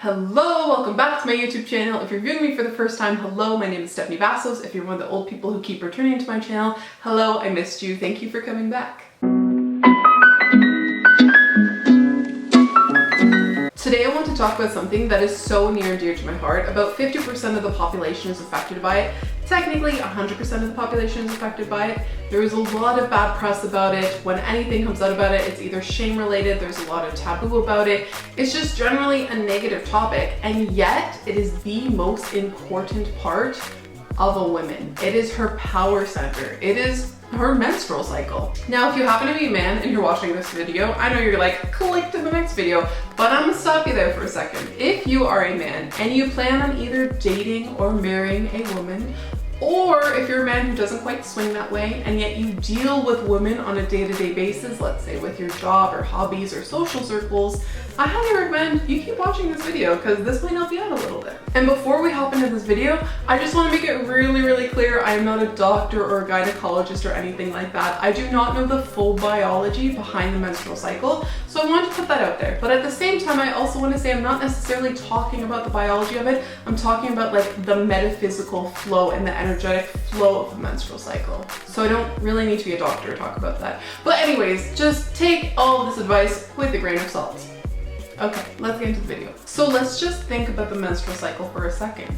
Hello, welcome back to my YouTube channel. If you're viewing me for the first time, hello, my name is Stephanie Vassos. If you're one of the old people who keep returning to my channel, hello, I missed you. Thank you for coming back. Today I want to talk about something that is so near and dear to my heart. About 50% of the population is affected by it. Technically, 100% of the population is affected by it. There is a lot of bad press about it. When anything comes out about it, it's either shame related, there's a lot of taboo about it. It's just generally a negative topic, and yet it is the most important part of a woman. It is her power center. It is her menstrual cycle. Now, if you happen to be a man and you're watching this video, I know you're like, click to the next video, but I'm gonna stop you there for a second. If you are a man and you plan on either dating or marrying a woman, or if you're a man who doesn't quite swing that way and yet you deal with women on a day-to-day basis, let's say with your job or hobbies or social circles, I highly recommend you keep watching this video because this might help you out a little bit. And before we hop into this video, I just want to make it really clear I am not a doctor or a gynecologist or anything like that. I do not know the full biology behind the menstrual cycle, so I want to put that out there. But at the same time, I also want to say I'm not necessarily talking about the biology of it. I'm talking about like the metaphysical flow and the energetic flow of the menstrual cycle. So I don't really need to be a doctor to talk about that. But anyways, just take all of this advice with a grain of salt. Okay, let's get into the video. So let's just think about the menstrual cycle for a second.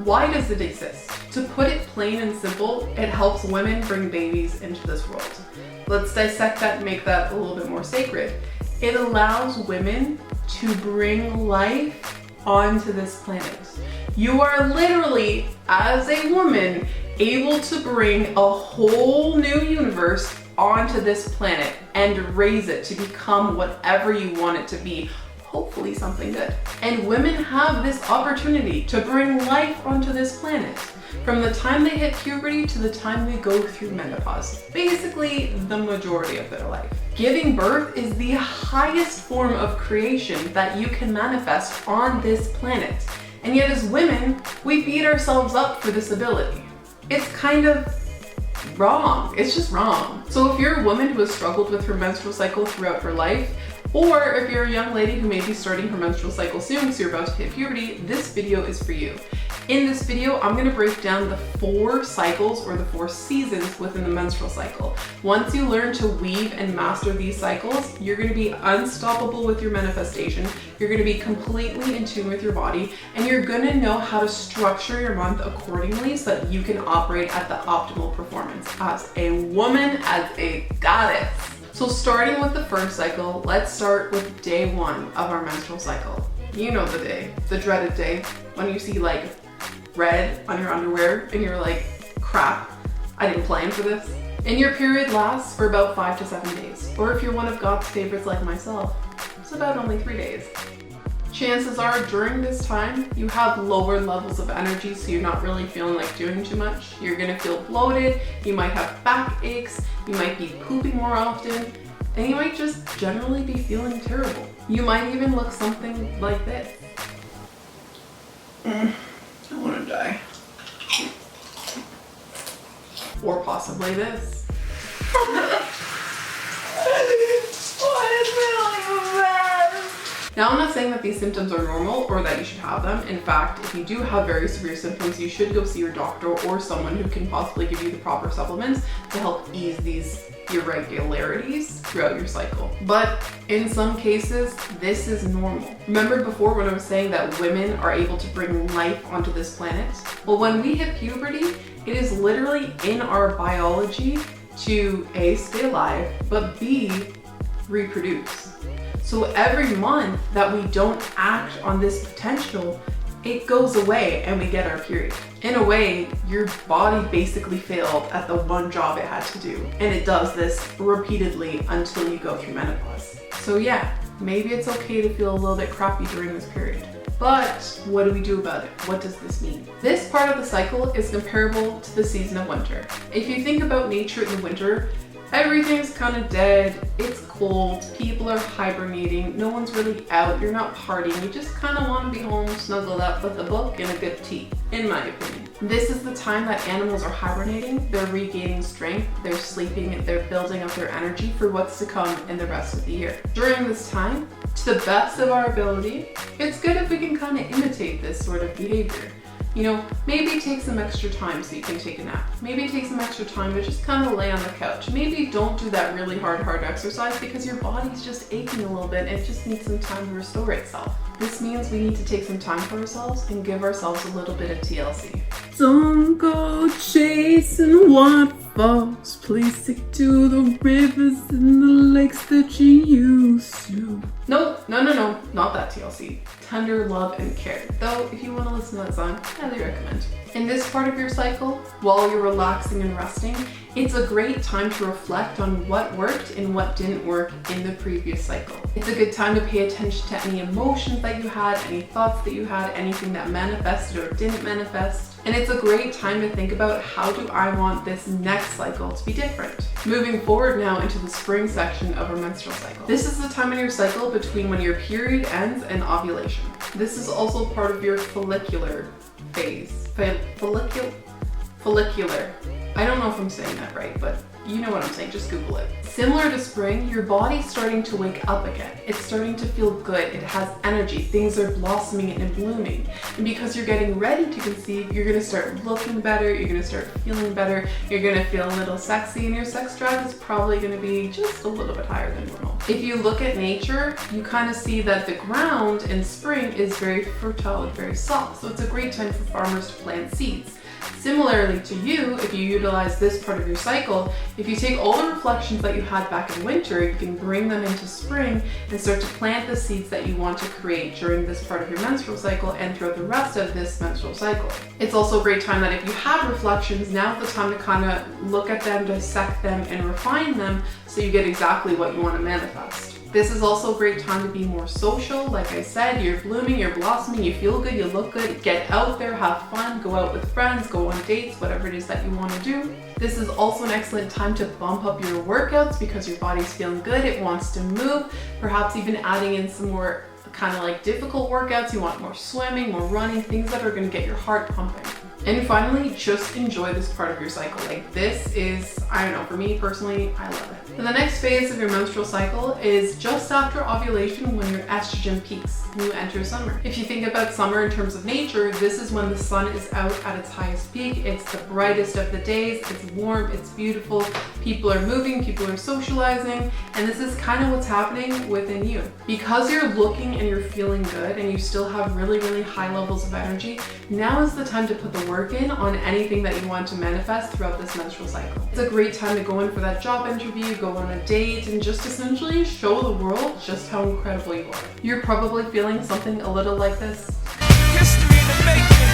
Why does it exist? To put it plain and simple, it helps women bring babies into this world. Let's dissect that and make that a little bit more sacred. It allows women to bring life onto this planet. You are literally, as a woman, able to bring a whole new universe onto this planet and raise it to become whatever you want it to be. Hopefully something good. And women have this opportunity to bring life onto this planet from the time they hit puberty to the time they go through menopause. Basically, the majority of their life. Giving birth is the highest form of creation that you can manifest on this planet. And yet as women, we beat ourselves up for this ability. It's kind of wrong. It's just wrong. So if you're a woman who has struggled with her menstrual cycle throughout her life, or if you're a young lady who may be starting her menstrual cycle soon because you're about to hit puberty, this video is for you. In this video, I'm going to break down the 4 cycles or the 4 seasons within the menstrual cycle. Once you learn to weave and master these cycles, you're going to be unstoppable with your manifestation. You're going to be completely in tune with your body, and you're going to know how to structure your month accordingly so that you can operate at the optimal performance as a woman, as a goddess. So starting with the first cycle, let's start with day 1 of our menstrual cycle. You know the day, the dreaded day, when you see like red on your underwear and you're like, crap, I didn't plan for this. And your period lasts for about 5 to 7 days. Or if you're one of God's favorites like myself, it's about only 3 days. Chances are during this time, you have lower levels of energy, so you're not really feeling like doing too much. You're gonna feel bloated, you might have back aches, you might be pooping more often, and you might just generally be feeling terrible. You might even look something like this. I wanna die. Or possibly this. Now, I'm not saying that these symptoms are normal or that you should have them. In fact, if you do have very severe symptoms, you should go see your doctor or someone who can possibly give you the proper supplements to help ease these irregularities throughout your cycle. But in some cases, this is normal. Remember before when I was saying that women are able to bring life onto this planet? Well, when we hit puberty, it is literally in our biology to A, stay alive, but B, reproduce. So every month that we don't act on this potential, it goes away and we get our period. In a way, your body basically failed at the one job it had to do. And it does this repeatedly until you go through menopause. So yeah, maybe it's okay to feel a little bit crappy during this period. But what do we do about it? What does this mean? This part of the cycle is comparable to the season of winter. If you think about nature in the winter, everything's kind of dead, it's cold, people are hibernating, no one's really out, you're not partying, you just kind of want to be home snuggled up with a book and a good tea, in my opinion. This is the time that animals are hibernating, they're regaining strength, they're sleeping, they're building up their energy for what's to come in the rest of the year. During this time, To the best of our ability, it's good if we can kind of imitate this sort of behavior. You know, maybe take some extra time so you can take a nap. Maybe take some extra time to just kind of lay on the couch. Maybe don't do that really hard exercise because your body's just aching a little bit and it just needs some time to restore itself. This means we need to take some time for ourselves and give ourselves a little bit of TLC. Don't go chasing waterfalls. Please stick to the rivers and the lakes that you used to. No, not that TLC. Tender love and care. Though, if you want to listen to that song, I highly recommend. In this part of your cycle, while you're relaxing and resting, it's a great time to reflect on what worked and what didn't work in the previous cycle. It's a good time to pay attention to any emotions that you had, any thoughts that you had, anything that manifested or didn't manifest. And it's a great time to think about, how do I want this next cycle to be different? Moving forward now into the spring section of our menstrual cycle. This is the time in your cycle between when your period ends and ovulation. This is also part of your follicular phase. Follicular. I don't know if I'm saying that right, but you know what I'm saying, just Google it. Similar to spring, your body's starting to wake up again. It's starting to feel good, it has energy, things are blossoming and blooming. And because you're getting ready to conceive, you're gonna start looking better, you're gonna start feeling better, you're gonna feel a little sexy, and your sex drive is probably gonna be just a little bit higher than normal. If you look at nature, you kind of see that the ground in spring is very fertile and very soft, so it's a great time for farmers to plant seeds. Similarly to you, if you utilize this part of your cycle, if you take all the reflections that you had back in winter, you can bring them into spring and start to plant the seeds that you want to create during this part of your menstrual cycle and throughout the rest of this menstrual cycle. It's also a great time that if you have reflections, now's the time to kind of look at them, dissect them, and refine them so you get exactly what you want to manifest. This is also a great time to be more social. Like I said, you're blooming, you're blossoming, you feel good, you look good. Get out there, have fun, go out with friends, go on dates, whatever it is that you want to do. This is also an excellent time to bump up your workouts because your body's feeling good, it wants to move, perhaps even adding in some more kind of like difficult workouts. You want more swimming, more running, things that are going to get your heart pumping. And finally, just enjoy this part of your cycle. Like, this is, I don't know, for me personally, I love it. And the next phase of your menstrual cycle is just after ovulation, when your estrogen peaks. You enter summer. If you think about summer in terms of nature, this is when the sun is out at its highest peak. It's the brightest of the days. It's warm, it's beautiful. People are moving, people are socializing, and this is kind of what's happening within you. Because you're looking and you're feeling good and you still have really, really high levels of energy, now is the time to put the work in on anything that you want to manifest throughout this menstrual cycle. It's a great time to go in for that job interview, go on a date, and just essentially show the world just how incredible you are. You're probably feeling something a little like this. History in the making,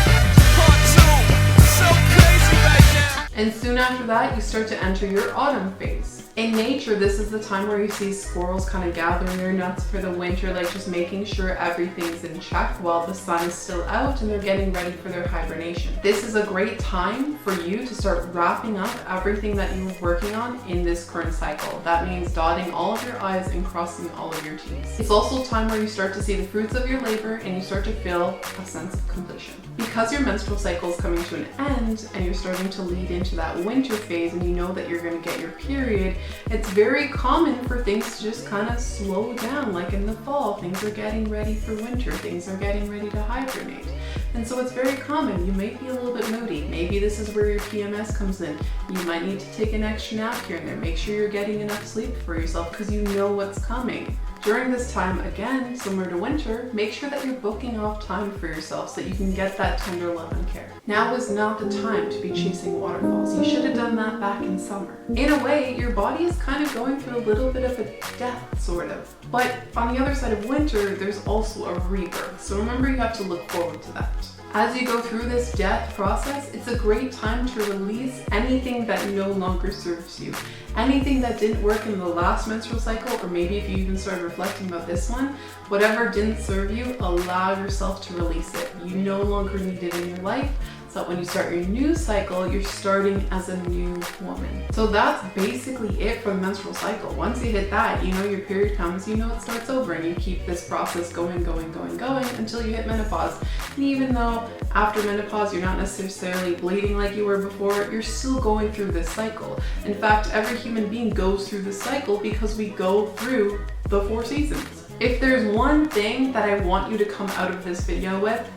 part 2, so crazy right now. And soon after that, you start to enter your autumn phase. In nature, this is the time where you see squirrels kind of gathering their nuts for the winter, like just making sure everything's in check while the sun is still out and they're getting ready for their hibernation. This is a great time for you to start wrapping up everything that you were working on in this current cycle. That means dotting all of your I's and crossing all of your T's. It's also a time where you start to see the fruits of your labor and you start to feel a sense of completion. Because your menstrual cycle is coming to an end and you're starting to lead into that winter phase and you know that you're going to get your period, it's very common for things to just kind of slow down. Like in the fall, things are getting ready for winter, things are getting ready to hibernate. And so it's very common. You might be a little bit moody. Maybe this is where your PMS comes in. You might need to take an extra nap here and there. Make sure you're getting enough sleep for yourself because you know what's coming. During this time, again, similar to winter, make sure that you're booking off time for yourself so that you can get that tender love and care. Now is not the time to be chasing waterfalls. You should have done that back in summer. In a way, your body is kind of going through a little bit of a death, sort of. But on the other side of winter, there's also a rebirth. So remember, you have to look forward to that. As you go through this death process, it's a great time to release anything that no longer serves you. Anything that didn't work in the last menstrual cycle, or maybe if you even started reflecting about this one, whatever didn't serve you, allow yourself to release it. You no longer need it in your life, so that when you start your new cycle, you're starting as a new woman. So that's basically it for the menstrual cycle. Once you hit that, you know your period comes, you know it starts over, and you keep this process going until you hit menopause. And even though after menopause you're not necessarily bleeding like you were before, you're still going through this cycle. In fact, every human being goes through this cycle because we go through the 4 seasons. If there's one thing that I want you to come out of this video with,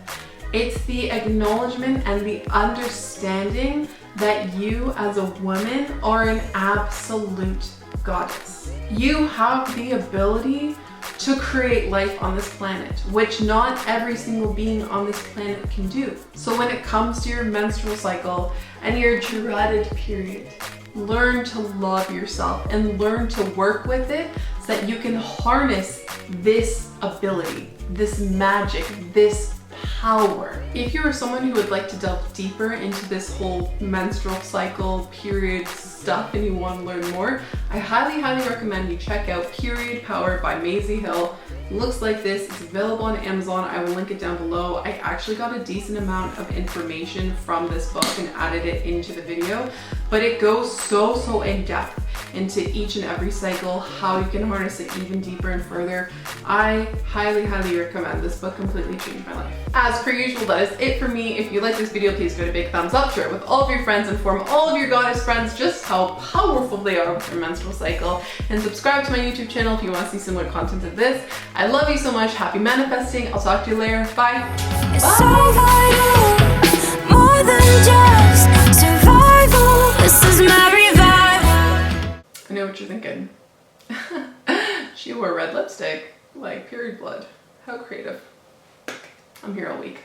it's the acknowledgement and the understanding that you as a woman are an absolute goddess. You have the ability to create life on this planet, which not every single being on this planet can do. So when it comes to your menstrual cycle and your dreaded period, learn to love yourself and learn to work with it so that you can harness this ability, this magic, this power. If you're someone who would like to delve deeper into this whole menstrual cycle, period stuff, and you want to learn more, I highly recommend you check out Period Power by Maisie Hill. It looks like this. It's available on Amazon. I will link it down below. I actually got a decent amount of information from this book and added it into the video, but it goes so in depth into each and every cycle, how you can harness it even deeper and further. I highly recommend this book. Completely changed my life. As per usual, that is it for me. If you like this video, please give it a big thumbs up, share it with all of your friends, inform all of your goddess friends just how powerful they are with their menstrual cycle, and subscribe to my YouTube channel if you want to see similar content to this. I love you so much. Happy manifesting. I'll talk to you later. Bye. It's so vital, more than just survival. This is my revival. I know what you're thinking. She wore red lipstick, like period blood. How creative. I'm here all week.